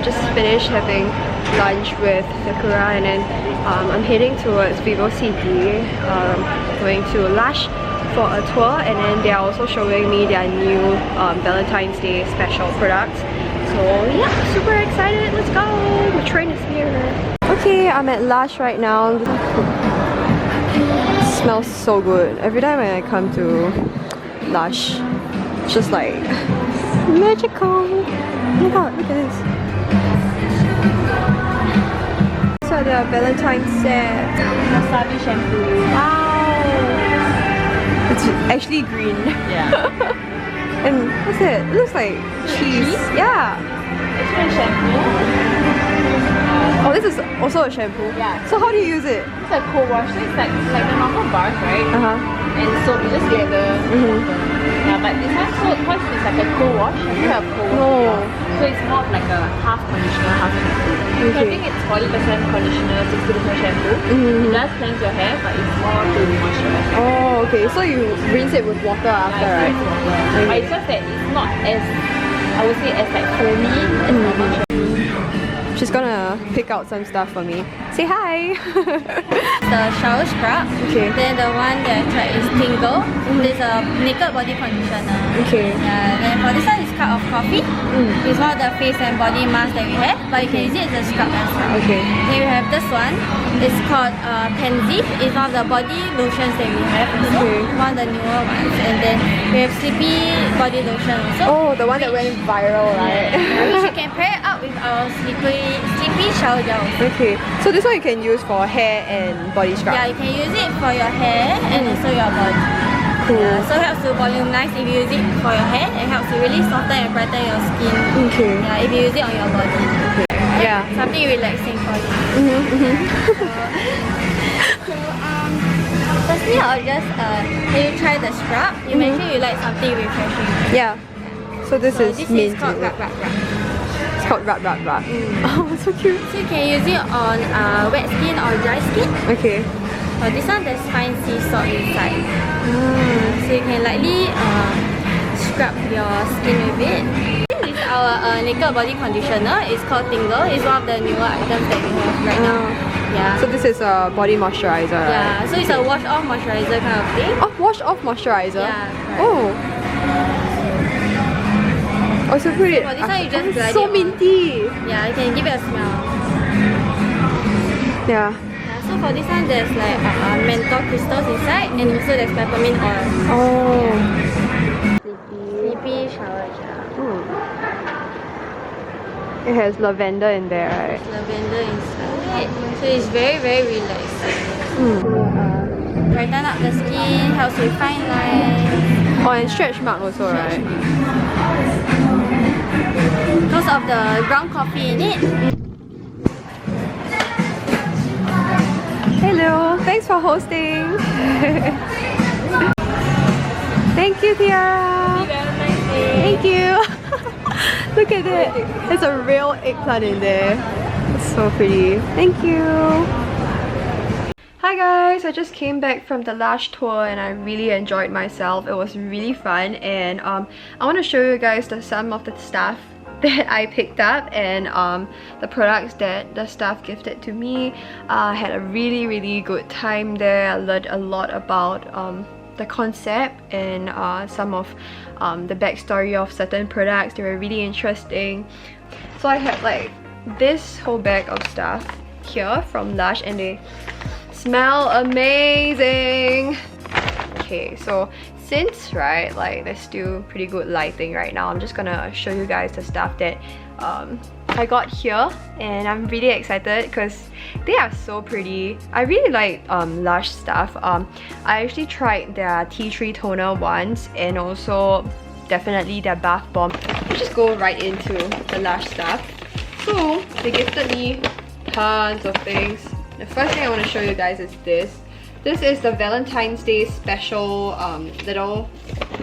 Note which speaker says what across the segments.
Speaker 1: just finished having lunch with Sakura, and then I'm heading towards VivoCity, going to Lush for a tour, and then they are also showing me their new Valentine's Day special products. So yeah, super excited, let's go! The train is here. Okay, I'm at Lush right now. It smells so good. Every time when I come to Lush, it's just like magical. Oh my god, look at this. So the Valentine set.
Speaker 2: Wasabi shampoo.
Speaker 1: Wow! It's actually green.
Speaker 2: Yeah.
Speaker 1: And what's it? It looks like cheese. Yeah.
Speaker 2: It's my shampoo.
Speaker 1: Oh, this is also a shampoo?
Speaker 2: Yeah.
Speaker 1: So how do you use it?
Speaker 2: It's like co-wash. So it's like the normal bars, right? And soap, you just get the yeah, but this one so because it's like a co-wash, I think a co-wash. So it's more of like a half conditioner, half shampoo. So I think it's 40% conditioner, 60% shampoo. It does cleanse your hair, but it's more to moisturize.
Speaker 1: Oh, okay. So you rinse it with water after, right?
Speaker 2: Water. But it's just that it's not as, I would say, as like foamy as normal shampoo.
Speaker 1: She's gonna pick out some stuff for me. Say hi!
Speaker 3: The shower scrub.
Speaker 1: Okay.
Speaker 3: Then the one that I tried is Tingle. This a naked body conditioner.
Speaker 1: Okay.
Speaker 3: Yeah. Then for this one is cup of coffee. It's one of the face and body masks that we have, but you can use it as a scrub as well.
Speaker 1: Okay.
Speaker 3: Then we have this one. It's called Pantsy. It's one of the body lotions that we have also. One of the newer ones. And then we have Sleepy body lotion also.
Speaker 1: Oh, the one that went viral, right?
Speaker 3: Which you can pair it up with our Sleepy shower gel.
Speaker 1: Okay. So this one you can use for hair and body scrub.
Speaker 3: Yeah, you can use it for your hair and also your body.
Speaker 1: Cool.
Speaker 3: Yeah, so it helps to volumize if you use it for your hair. It helps to really soften and brighten your skin.
Speaker 1: Okay.
Speaker 3: Yeah, if you use it on your body.
Speaker 1: Okay. Yeah.
Speaker 3: Something relaxing for you. Firstly, I'll just let you try the scrub. You mentioned you like something refreshing.
Speaker 1: Yeah. So this is mint.
Speaker 3: This is called Rub Rub Rub.
Speaker 1: It's called Rub Rub Rub. Oh, so cute.
Speaker 3: So you can use it on wet skin or dry skin.
Speaker 1: Okay.
Speaker 3: For this one, there's fine sea salt inside. So you can lightly scrub your skin with it. This is our naked body conditioner. It's called Tingle. It's one of the newer items that we have right now. Yeah.
Speaker 1: So this is a body moisturizer, right?
Speaker 3: Yeah. So it's a wash-off moisturizer kind of thing.
Speaker 1: Oh, wash-off moisturizer?
Speaker 3: Yeah. Right.
Speaker 1: Oh. Oh, so pretty.
Speaker 3: For this one, you just glide
Speaker 1: so
Speaker 3: it on.
Speaker 1: minty.
Speaker 3: Yeah, you can give it a smell.
Speaker 1: Yeah.
Speaker 3: So for this one, there's like menthol crystals inside, and also there's peppermint oil.
Speaker 1: Oh.
Speaker 3: Sleepy shower gel.
Speaker 1: It has lavender in there, right?
Speaker 3: There's lavender inside. So it's very, very relaxing. Brighten up the skin, helps with fine lines.
Speaker 1: Oh, and stretch mark also, right?
Speaker 3: Because of the ground coffee in it.
Speaker 1: Hello, thanks for hosting. Thank you, Tiara. Thank you. Look at it. There's a real eggplant in there. It's so pretty. Thank you. Hi guys, I just came back from the Lush tour and I really enjoyed myself. It was really fun, and I want to show you guys some of the stuff that I picked up and the products that the staff gifted to me. I had a really good time there. I learned a lot about the concept and some of the backstory of certain products. They were really interesting. So I had like this whole bag of stuff here from Lush and they smell amazing. Okay, so since like there's still pretty good lighting right now, I'm just gonna show you guys the stuff that I got here, and I'm really excited because they are so pretty. I really like Lush stuff. I actually tried their tea tree toner once, and also definitely their bath bomb. Let's just go right into the Lush stuff. So they gifted me tons of things. The first thing I want to show you guys is this. This is the Valentine's Day special little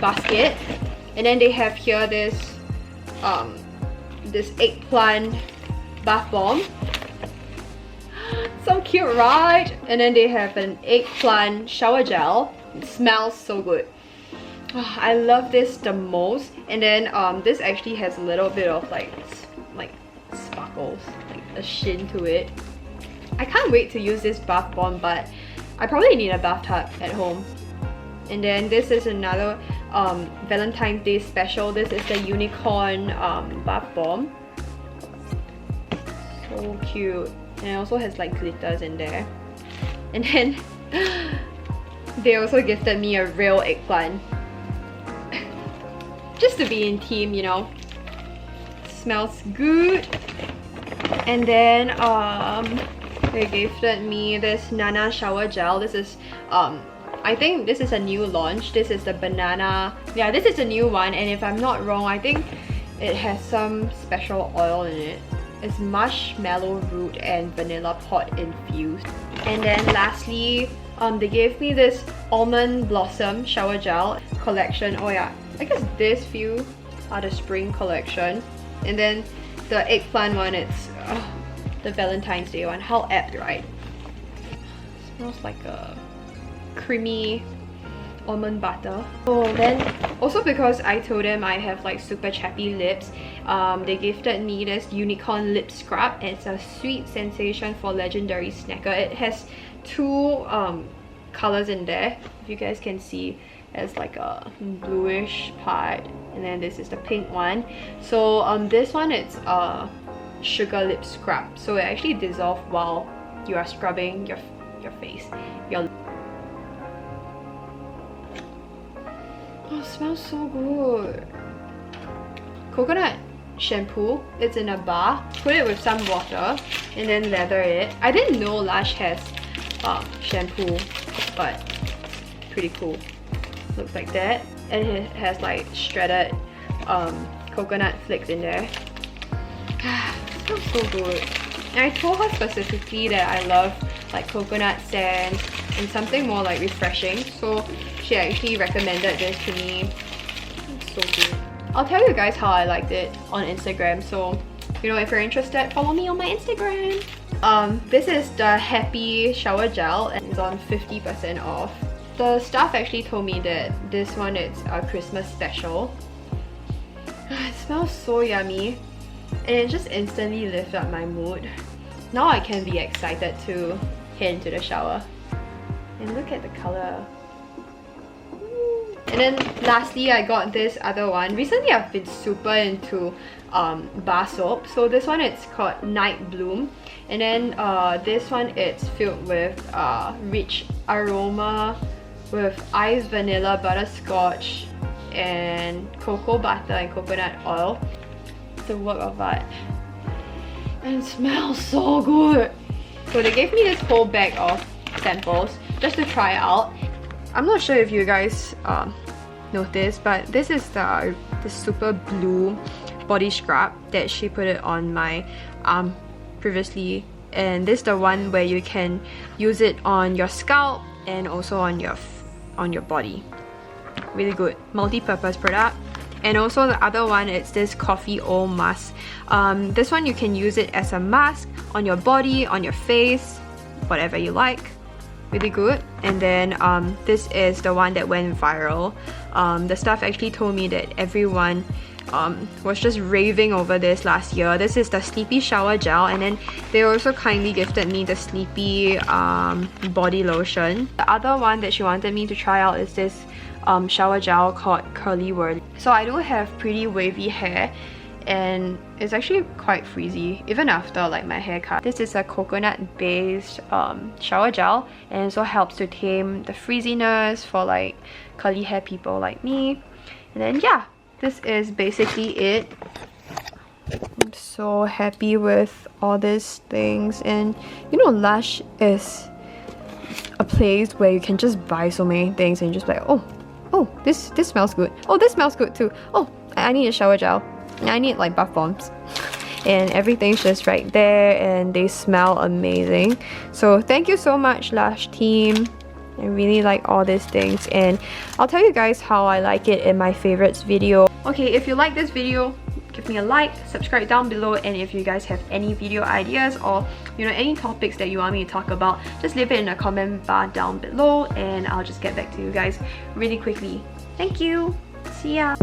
Speaker 1: basket, and then they have here this this eggplant bath bomb. So cute, right? And then they have an eggplant shower gel. It smells so good. Oh, I love this the most. And then this actually has a little bit of like sparkles, like a sheen to it. I can't wait to use this bath bomb, but I probably need a bathtub at home. And then this is another Valentine's Day special. This is the unicorn bath bomb. So cute. And it also has like glitters in there. And then they also gifted me a real eggplant. Just to be in theme, you know. Smells good. And then they gifted me this Nana shower gel. This is I think this is a new launch. This is the banana. Yeah, this is a new one, and if I'm not wrong, I think it has some special oil in it. It's marshmallow root and vanilla pot infused. And then lastly, they gave me this Almond Blossom shower gel collection. Oh yeah, I guess this few are the spring collection. And then the eggplant one, it's the Valentine's Day one. How apt, right? It smells like a creamy almond butter. Oh, then also because I told them I have like super chappy lips, they gifted me this unicorn lip scrub. It's a sweet sensation for legendary snacker. It has two colors in there. If you guys can see, it's like a bluish part, and then this is the pink one. So this one, it's a sugar lip scrub, so it actually dissolves while you are scrubbing your face. Oh, it smells so good. Coconut shampoo. It's in a bar. Put it with some water and then lather it. I didn't know Lush has shampoo, but pretty cool. Looks like that. And it has like shredded coconut flakes in there. It smells so good. And I told her specifically that I love like coconut scents and something more like refreshing, so she actually recommended this to me. It's so good. I'll tell you guys how I liked it on Instagram, so you know, if you're interested, follow me on my Instagram. This is the Happy Shower Gel, and it's on 50% off. The staff actually told me that this one is a Christmas special. It smells so yummy, and it just instantly lifts up my mood. Now I can be excited to head into the shower. And look at the color. And then lastly, I got this other one. Recently I've been super into bar soap. So this one, it's called Night Bloom. And then this one, it's filled with rich aroma with iced vanilla, butterscotch, and cocoa butter and coconut oil. It's a work of art. And it smells so good. So they gave me this whole bag of samples just to try out. I'm not sure if you guys noticed, but this is the super blue body scrub that she put it on my arm previously, and this is the one where you can use it on your scalp and also on your body. Really good multi-purpose product. And also the other one, it's this coffee oil mask. This one you can use it as a mask on your body, on your face, whatever you like. Really good. And then this is the one that went viral. The staff actually told me that everyone was just raving over this last year. This is the Sleepy Shower Gel, and then they also kindly gifted me the Sleepy body lotion. The other one that she wanted me to try out is this shower gel called Curly Wurly. So I do have pretty wavy hair, and it's actually quite frizzy even after like my haircut. This is a coconut based shower gel, and it also helps to tame the frizziness for like curly hair people like me. And then yeah, this is basically it. I'm so happy with all these things, and you know, Lush is a place where you can just buy so many things and just like, oh, this smells good. Oh, this smells good too. Oh, I need a shower gel. I need like bath bombs. And everything's just right there, and they smell amazing. So thank you so much, Lush team. I really like all these things, and I'll tell you guys how I like it in my favorites video. Okay, if you like this video, give me a like, subscribe down below, and if you guys have any video ideas or you know, any topics that you want me to talk about, just leave it in the comment bar down below, and I'll just get back to you guys really quickly. Thank you. See ya.